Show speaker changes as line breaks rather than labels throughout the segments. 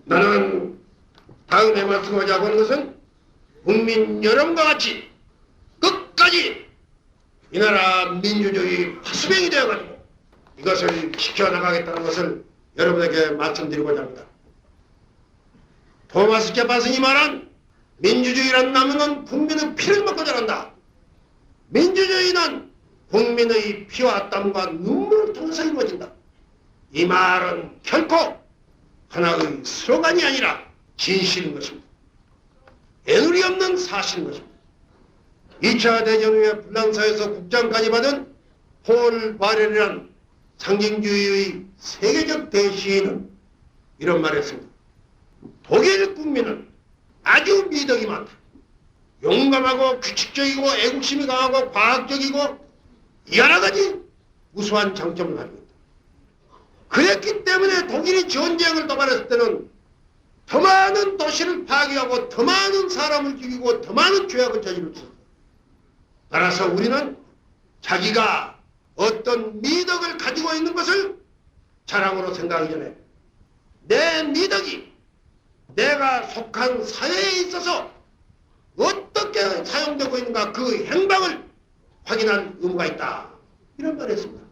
나는 다음에 말씀하자고 하는 것은 국민 여러분과 같이 끝까지 이 나라 민주주의 화수병이 되어가지고 이것을 지켜나가겠다는 것을 여러분에게 말씀드리고자 합니다. 토마스 제퍼슨이 말한 민주주의란 나무는 국민의 피를 먹고 자란다. 민주주의는 국민의 피와 땀과 눈물을 통해서 이루어진다. 이 말은 결코 하나의 슬로건이 아니라 진실인 것입니다. 애누리 없는 사실인 것입니다. 2차 대전 후에 프랑스에서 국장까지 받은 폴 바렐이란 상징주의의 세계적 대시인은 이런 말을 했습니다. 독일 국민은 아주 미덕이 많다. 용감하고 규칙적이고 애국심이 강하고 과학적이고 여러 가지 우수한 장점을 가지고 있다. 그랬기 때문에 독일이 전쟁을 도발했을 때는 더 많은 도시를 파괴하고 더 많은 사람을 죽이고 더 많은 죄악을 저질렀다. 따라서 우리는 자기가 어떤 미덕을 가지고 있는 것을 자랑으로 생각하기 전에 내 미덕이 내가 속한 사회에 있어서 어떻게 사용되고 있는가 그 행방을 확인할 의무가 있다. 이런 말을 했습니다.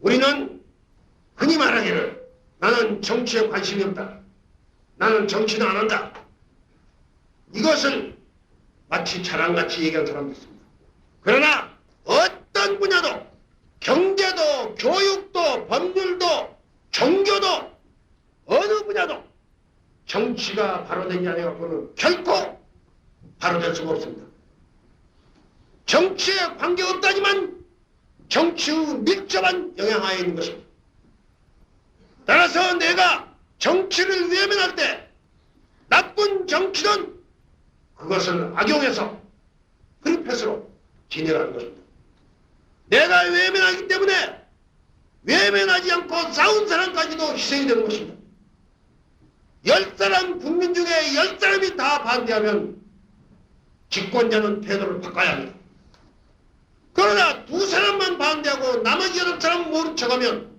우리는 흔히 말하기를 나는 정치에 관심이 없다. 나는 정치는 안 한다. 이것을 마치 자랑같이 얘기한 사람도 있습니다. 그러나 어떤 분야도 경제도 교육도 법률도 종교도 어느 분야도 정치가 바로 되지 않아갖고는 결코 바로 될 수가 없습니다. 정치에 관계없다지만 정치의 밀접한 영향하에 있는 것입니다. 따라서 내가 정치를 외면할 때 나쁜 정치는 그것을 악용해서 프리패스로 진행하는 것입니다. 내가 외면하기 때문에 외면하지 않고 싸운 사람까지도 희생이 되는 것입니다. 10사람 국민 중에 10사람이 다 반대하면 집권자는 태도를 바꿔야 합니다. 그러나 2사람만 반대하고 나머지 8사람은 모른 척하면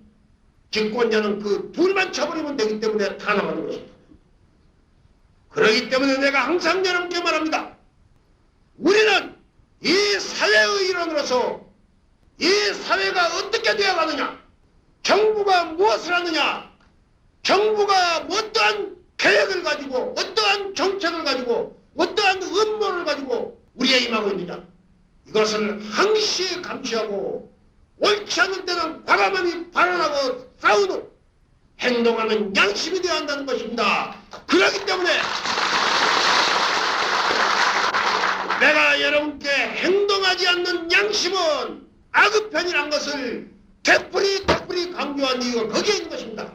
집권자는 그 둘만 쳐버리면 되기 때문에 탄압하는 것입니다. 그렇기 때문에 내가 항상 여러분께 말합니다. 우리는 이 사회의 일원으로서 이 사회가 어떻게 되어가느냐, 정부가 무엇을 하느냐, 정부가 어떠한 계획을 가지고 어떠한 정책을 가지고 어떠한 음모를 가지고 우리에 임하고 있느냐, 이것을 항시 감시하고 옳지 않을 때는 과감하게 발언하고 싸우는 행동하는 양심이 되어야 한다는 것입니다. 그렇기 때문에 내가 여러분께 행동하지 않는 양심은 악의편이란 것을 되풀이 강조한 이유가 거기에 있는 것입니다.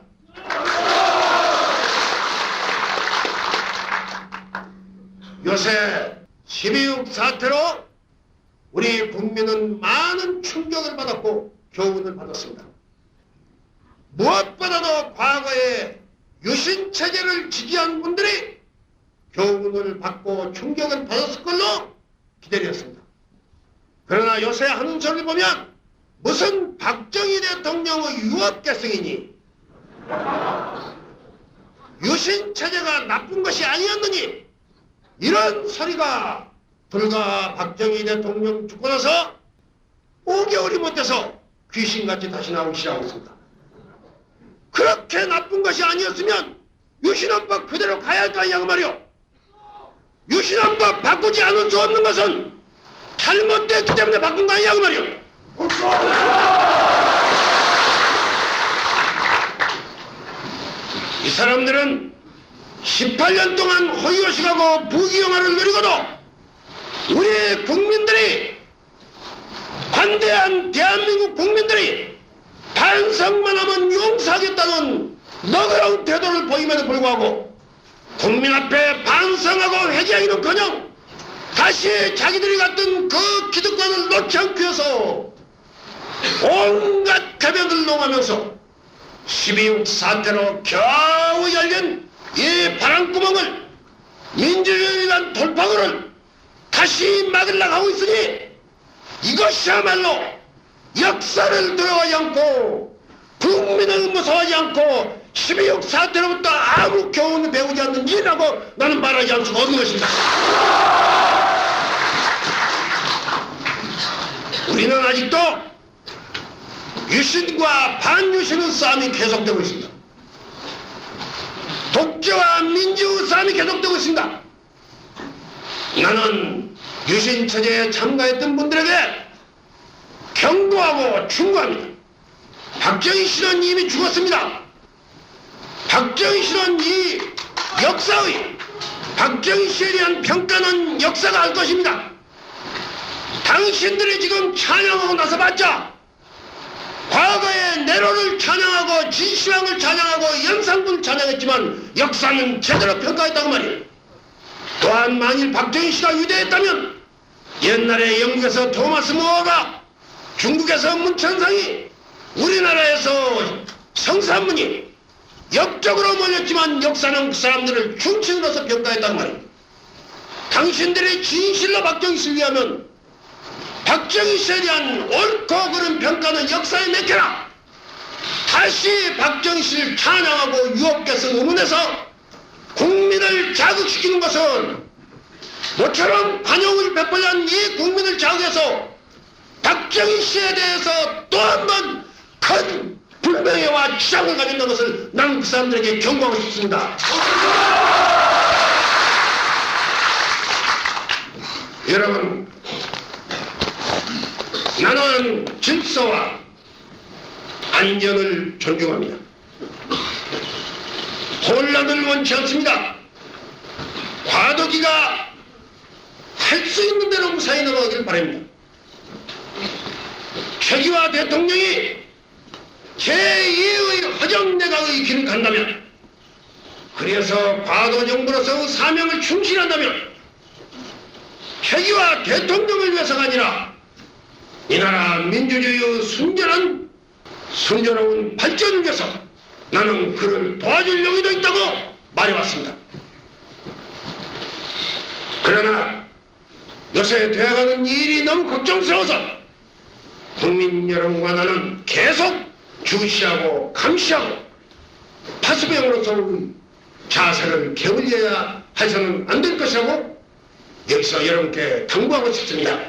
요새 12.6 사태로 우리 국민은 많은 충격을 받았고 교훈을 받았습니다. 무엇보다도 과거에 유신체제를 지지한 분들이 교훈을 받고 충격을 받았을 걸로 기다렸습니다. 그러나 요새 하는 소리를 보면 무슨 박정희 대통령의 유업개성이니 유신체제가 나쁜 것이 아니었느니 이런 소리가 불과 박정희 대통령 죽고 나서 5개월이 못 돼서 귀신같이 다시 나오기 시작하고 있습니다. 그렇게 나쁜 것이 아니었으면 유신헌법 그대로 가야 할 거 아니냐고 말이오. 유신헌법 바꾸지 않을 수 없는 것은 잘못됐기 때문에 바꾼 거 아니냐고 말이오. 이 사람들은 18년 동안 호의호식하고 부귀영화를 누리고도 우리 국민들이 관대한 대한민국 국민들이 반성만 하면 용서하겠다는 너그러운 태도를 보임에도 불구하고 국민 앞에 반성하고 회개하기는커녕 다시 자기들이 갔던 그 기득권을 놓지 않기 위해서 온갖 개변을 농하면서 12.6 사태로 겨우 열린 이 바람구멍을 민주주의에 대한 돌파구를 다시 막으려고 하고 있으니 이것이야말로 역사를 두려워하지 않고 국민을 무서워하지 않고 12.6 사태로부터 아무 교훈을 배우지 않는 일이라고 나는 말하지 않을 수가 없는 것입니다. 우리는 아직도 유신과 반유신의 싸움이 계속되고 있습니다. 독재와 민주의 싸움이 계속되고 있습니다. 나는 유신 체제에 참가했던 분들에게 경고하고 충고합니다. 박정희 씨는 이미 죽었습니다. 박정희 씨는 이 역사의 박정희 씨에 대한 평가는 역사가 할 것입니다. 당신들이 지금 찬양하고 나서봤자 과거에 네로를 찬양하고 진시황을 찬양하고 연산군을 찬양했지만 역사는 제대로 평가했다고 말이에요. 또한 만일 박정희 씨가 위대했다면 옛날에 영국에서 토마스 모어가 중국에서 문천상이 우리나라에서 성산문이 역적으로 몰렸지만 역사는 그 사람들을 중친으로서 평가했단 말이에요. 당신들이 진실로 박정희 씨를 위하면 박정희 씨에 대한 옳고 그른 평가는 역사에 맡겨라. 다시 박정희 씨를 찬양하고 유업께서 의문해서 국민을 자극시키는 것은 모처럼 관용을 베풀려는 이 국민을 자극해서 박정희 씨에 대해서 또 한 번 큰 불명예와 추장을 가진다는 것을 나는 그 사람들에게 경고하고 싶습니다. 여러분, 나는 질서와 안전을 존중합니다. 혼란을 원치 않습니다. 과도기가 할 수 있는 대로 무사히 넘어가길 바랍니다. 최기화 대통령이 제2의 허정내각의 길을 간다면, 그래서 과도정부로서 사명을 충실한다면 최기화 대통령을 위해서가 아니라 이 나라 민주주의의 순조로운 발전을 위해서 나는 그를 도와줄 용의도 있다고 말해왔습니다. 그러나 요새 되어가는 일이 너무 걱정스러워서 국민 여러분과 나는 계속 주시하고 감시하고 파수병으로서 자세를 게을려야 해서는 안 될 것이라고 여기서 여러분께 당부하고 싶습니다.